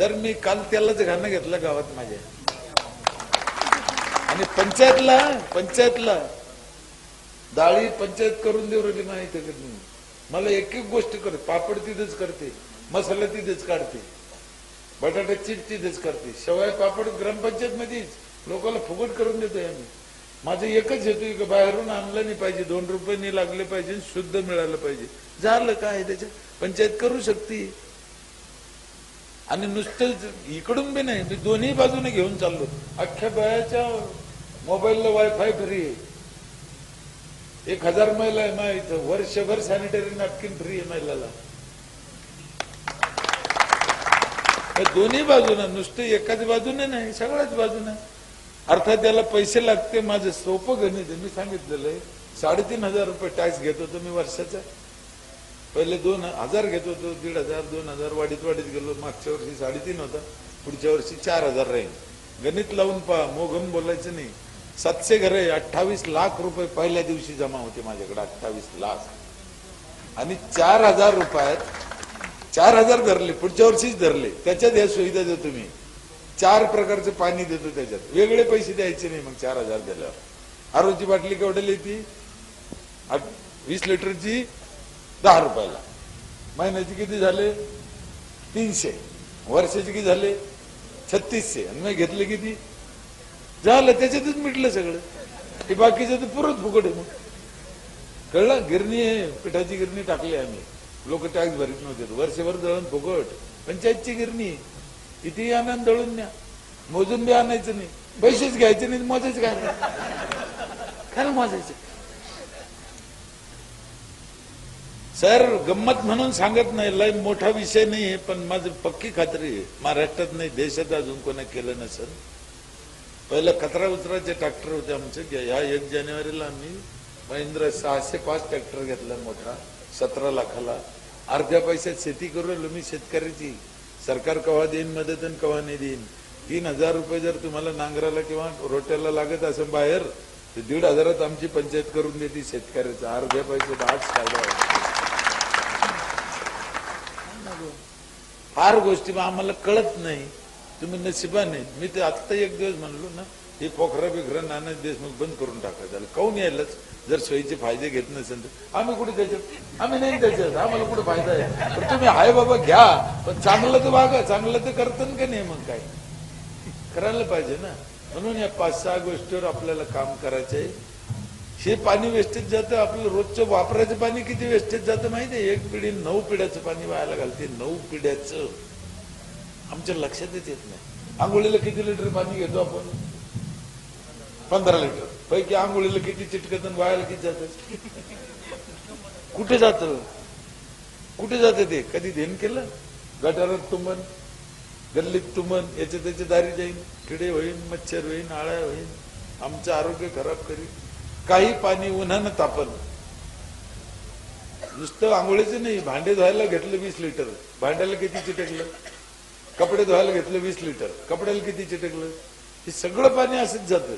Sir मी काल त्यालाच घाणं घेतलं गावात माझ्या, आणि पंचायतला डाळी पंचायत करून देऊ राहिली माहिती का तुम्ही. मला एक एक गोष्ट करते, पापड तिथेच करते, मसाला तिथेच काढते, बटाटा चिप्स तिथेच करते, शेवया पापड ग्रामपंचायत मध्येच लोकांना फुकट करून देतोय आम्ही. माझं एकच हेतू की बाहेरून आणलं नाही पाहिजे, 2 रुपये नाही लागले पाहिजे, शुद्ध मिळालं पाहिजे. झालं काय त्याच्या पंचायत करू शकते. आणि नुसतं इकडून बी नाही, मी दोन्ही बाजूने घेऊन चाललो. अख्ख्या बायाच्या मोबाईलला वायफाय फ्री आहे, 1000 महिला आहे माहिती, वर्षभर सॅनिटरी नॅपकिन फ्री आहे महिलाला. दोन्ही बाजूने, नुसतं एकाच बाजूने नाही, सगळ्याच बाजूने. अर्थात त्याला पैसे लागते. माझं सोपं गणित आहे, मी सांगितलेलं आहे. 3500 रुपये टॅक्स घेत होतो मी वर्षाचा. पहिले 2000 घेत होतो, 1500, 2000 वाढीत गेलो. मागच्या वर्षी 3.5 होता, पुढच्या वर्षी 4000 राहील. गणित लावून पहा, मोघम बोलायचं नाही. 700 घरे, 28 लाख रुपये पहिल्या दिवशी जमा होते माझ्याकडे, 28 लाख. आणि 4000 रुपयात 4000 धरले, पुढच्या वर्षीच धरले. त्याच्यात या सुविधा देतो मी, 4 प्रकारचं पाणी देतो त्याच्यात, वेगळे पैसे द्यायचे नाही. मग 4000 दिल्यावर आरोची बाटली केवढ्याला येते? 20 लिटरची 10 रुपयाला. महिन्याचे किती झाले? 300. वर्षाचे किती झाले? 3600. आणि मी घेतले किती? झालं, त्याच्यातच मिटलं सगळं. हे बाकीचं तर पुरत फुकट आहे. मग कळलं? गिरणी आहे, पिठाची गिरणी टाकली आम्ही. लोक टॅक्स भरीत नव्हते, वर्षभर दळण फुकट. पंचायतची गिरणी, किती आनंद दळून न्या, मोजून बी आणायचं नाही, पैसेच घ्यायचे नाही, मोजायचं काय मोजायचं. सर गंमत म्हणून सांगत नाही, लय मोठा विषय नाही आहे, पण माझी पक्की खात्री आहे महाराष्ट्रात नाही देशात अजून कोणा केलं नसेल. पहिलं कचरा उचराचे ट्रॅक्टर होते आमचे. ह्या 1 जानेवारीला आम्ही महिंद्रा 605 ट्रॅक्टर घेतला मोठा, 17 लाखाला. अर्ध्या पैशात शेती करू राहिलो मी शेतकऱ्याची. सरकार कवा देईन मदत आणि कवा नाही देईन. 3000 रुपये जर तुम्हाला नांगराला किंवा रोट्याला लागत असेल बाहेर, तर 1500 आमची पंचायत करून देते शेतकऱ्याचा. अर्ध्या पैशात 8 फायदा. फार गोष्टी आम्हाला कळत नाही, तुम्ही नशिबाने. मी ते आत्ता एक दिवस म्हणलो ना, हे पोखरा बिखरा नाना देशमुख बंद करून टाकायचं. काहून यायलाच? जर सोयीचे फायदे घेत नसेल तर आम्ही कुठे त्याच्यात, आम्ही नाही त्याच्यात, आम्हाला कुठे फायदा आहे. पण तुम्ही हाय बाबा घ्या, पण चांगलं तर वागा, चांगलं तर करतं का नाही. मग काय करायला पाहिजे ना. म्हणून या 5-6 गोष्टीवर आपल्याला काम करायचंय. हे पाणी वेस्टेज जातं, आपलं रोजचं वापरायचं पाणी किती वेस्टेज जातं माहिती आहे? 1 पिढी 9 पिढ्याचं पाणी व्हायला घालते, 9 पिढ्याचं. आमच्या लक्षातच येत नाही. आंघोळीला किती लिटर पाणी घेतो आपण? 15 लिटर. पैकी आंघोळीला किती चिटकत आणि व्हायला किती जात? कुठे जात, कुठे जात ते कधी ध्यान केलं? गटारात तुंबन, गल्लीत तुंबन, याच्या त्याच्या दारी जाईन, किडे होईन, मच्छर होईन, आळ्या होईन, आमचं आरोग्य खराब करीन. काही पाणी उन्हानं तापन. नुसतं आंघोळीचं नाही, भांडे धुवायला घेतलं 20 लिटर, भांड्याला किती चिटकलं? कपडे धुवायला घेतलं 20 लिटर, कपड्याला किती चिटकलं? हे सगळं पाणी असंच जातं.